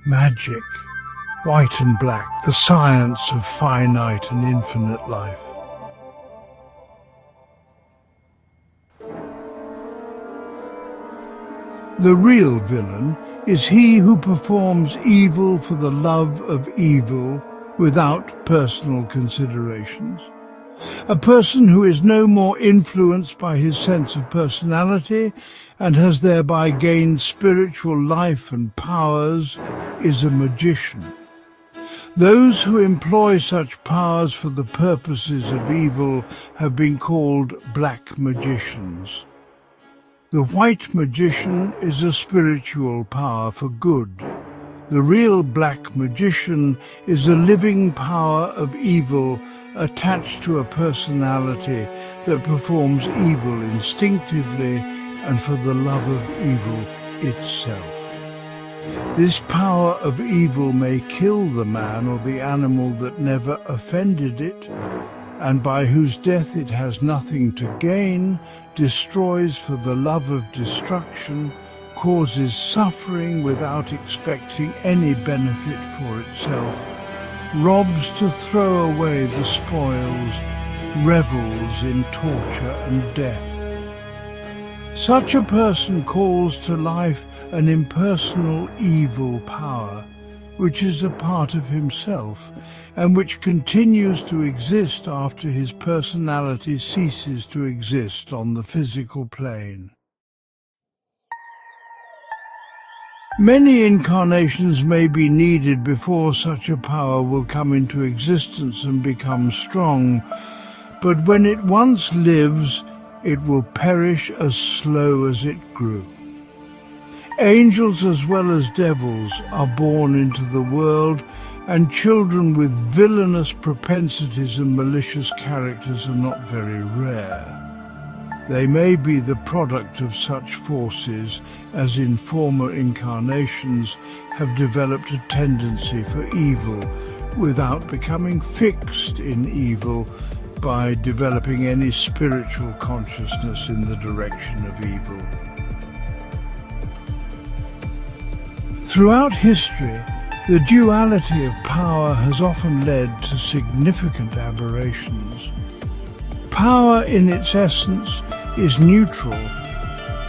Magic, white and black, the science of finite and infinite life. The real villain is he who performs evil for the love of evil without personal considerations. A person who is no more influenced by his sense of personality and has thereby gained spiritual life and powers is a magician. Those who employ such powers for the purposes of evil have been called black magicians. The white magician is a spiritual power for good. The real black magician is a living power of evil attached to a personality that performs evil instinctively and for the love of evil itself. This power of evil may kill the man or the animal that never offended it, and by whose death it has nothing to gain, destroys for the love of destruction, causes suffering without expecting any benefit for itself, robs to throw away the spoils, revels in torture and death. Such a person calls to life an impersonal evil power, which is a part of himself, and which continues to exist after his personality ceases to exist on the physical plane. Many incarnations may be needed before such a power will come into existence and become strong, but when it once lives, it will perish as slow as it grew. Angels as well as devils are born into the world, and children with villainous propensities and malicious characters are not very rare. They may be the product of such forces as in former incarnations have developed a tendency for evil without becoming fixed in evil by developing any spiritual consciousness in the direction of evil. Throughout history, the duality of power has often led to significant aberrations. Power in its essence is neutral,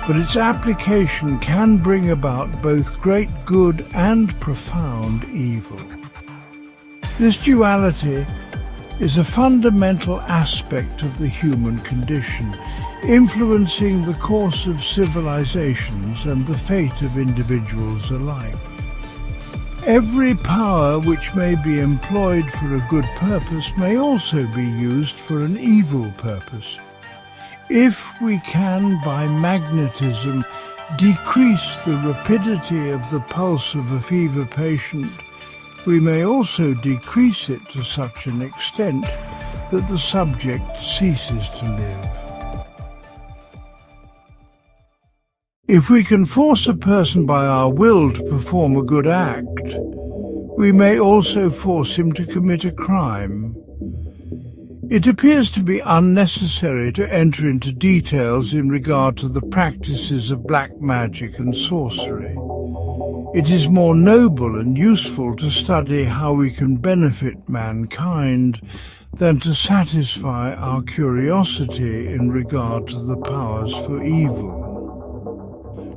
but its application can bring about both great good and profound evil. This duality is a fundamental aspect of the human condition, influencing the course of civilizations and the fate of individuals alike. Every power which may be employed for a good purpose may also be used for an evil purpose. If we can, by magnetism, decrease the rapidity of the pulse of a fever patient, we may also decrease it to such an extent that the subject ceases to live. If we can force a person by our will to perform a good act, we may also force him to commit a crime. It appears to be unnecessary to enter into details in regard to the practices of black magic and sorcery. It is more noble and useful to study how we can benefit mankind than to satisfy our curiosity in regard to the powers for evil.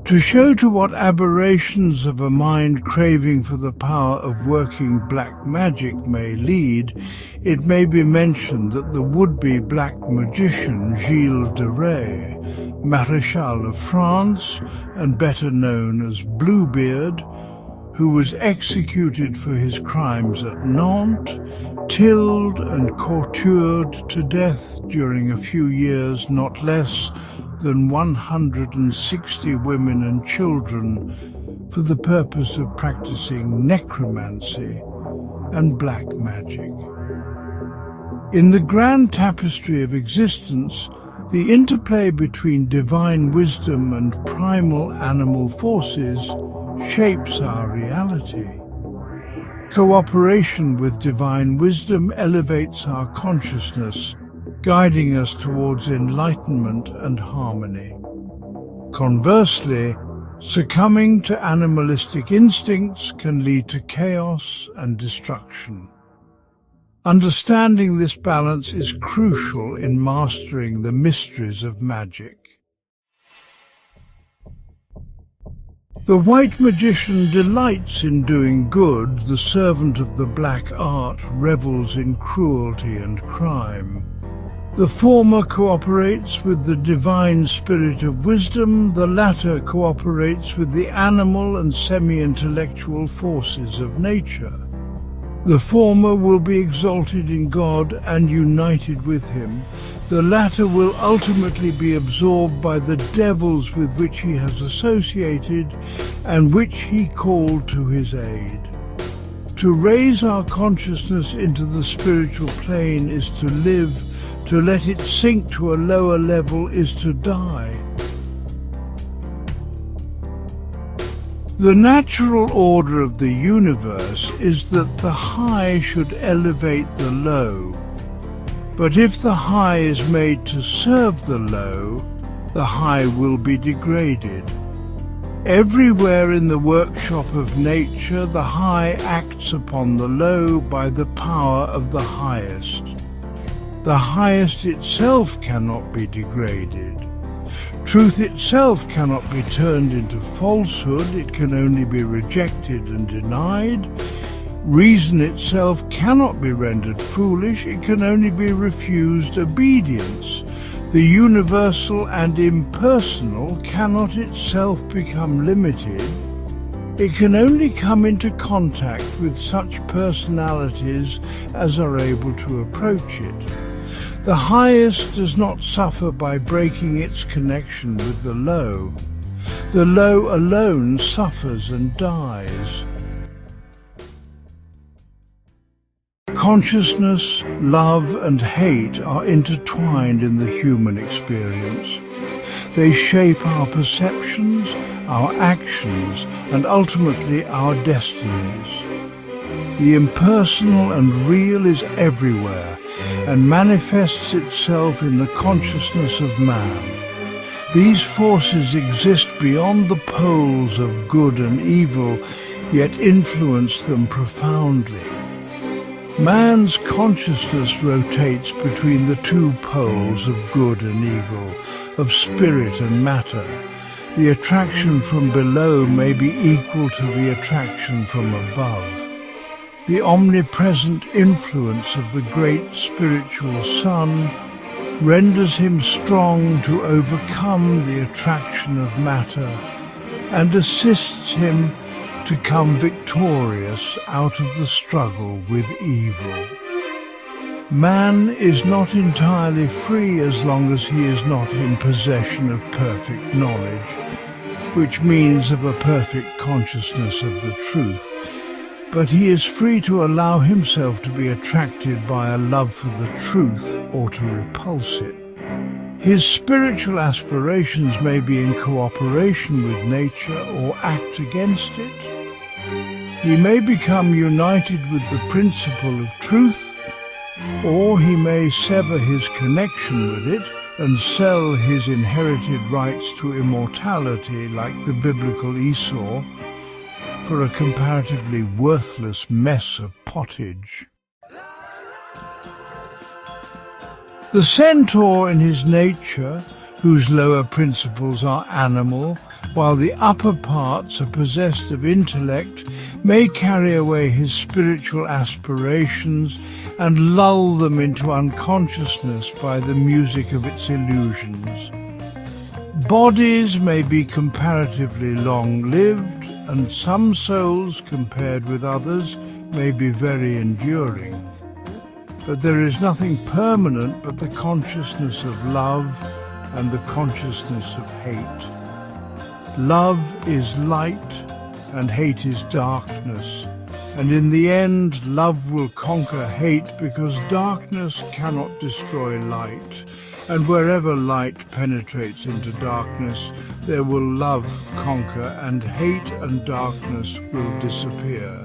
To show to what aberrations of a mind craving for the power of working black magic may lead, it may be mentioned that the would-be black magician Gilles de Rais, Maréchal of France and better known as Bluebeard, who was executed for his crimes at Nantes, tilled and tortured to death during a few years not less than 160 women and children for the purpose of practicing necromancy and black magic. In the grand tapestry of existence, the interplay between divine wisdom and primal animal forces shapes our reality. Cooperation with divine wisdom elevates our consciousness, guiding us towards enlightenment and harmony. Conversely, Succumbing to animalistic instincts can lead to chaos and destruction. Understanding this balance is crucial in mastering the mysteries of magic. The white magician delights in doing good. The servant of the black art revels in cruelty and crime. The former cooperates with the divine spirit of wisdom, the latter cooperates with the animal and semi-intellectual forces of nature. The former will be exalted in God and united with him. The latter will ultimately be absorbed by the devils with which he has associated and which he called to his aid. To raise our consciousness into the spiritual plane is to live. To let it sink to a lower level is to die. The natural order of the universe is that the high should elevate the low. But if the high is made to serve the low, the high will be degraded. Everywhere in the workshop of nature, the high acts upon the low by the power of the highest. The highest itself cannot be degraded. Truth itself cannot be turned into falsehood. It can only be rejected and denied. Reason itself cannot be rendered foolish. It can only be refused obedience. The universal and impersonal cannot itself become limited. It can only come into contact with such personalities as are able to approach it. The highest does not suffer by breaking its connection with the low. The low alone suffers and dies. Consciousness, love, and hate are intertwined in the human experience. They shape our perceptions, our actions, and ultimately our destinies. The impersonal and real is everywhere and manifests itself in the consciousness of man. These forces exist beyond the poles of good and evil, yet influence them profoundly. Man's consciousness rotates between the two poles of good and evil, of spirit and matter. The attraction from below may be equal to the attraction from above. The omnipresent influence of the great spiritual sun renders him strong to overcome the attraction of matter and assists him to come victorious out of the struggle with evil. Man is not entirely free as long as he is not in possession of perfect knowledge, which means of a perfect consciousness of the truth. But he is free to allow himself to be attracted by a love for the truth or to repulse it. His spiritual aspirations may be in cooperation with nature or act against it. He may become united with the principle of truth, or he may sever his connection with it and sell his inherited rights to immortality like the biblical Esau, for a comparatively worthless mess of pottage. The centaur in his nature, whose lower principles are animal, while the upper parts are possessed of intellect, may carry away his spiritual aspirations and lull them into unconsciousness by the music of its illusions. Bodies may be comparatively long-lived, and some souls, compared with others, may be very enduring. But there is nothing permanent but the consciousness of love and the consciousness of hate. Love is light and hate is darkness, and in the end love will conquer hate because darkness cannot destroy light. And wherever light penetrates into darkness, there will love conquer, and hate and darkness will disappear.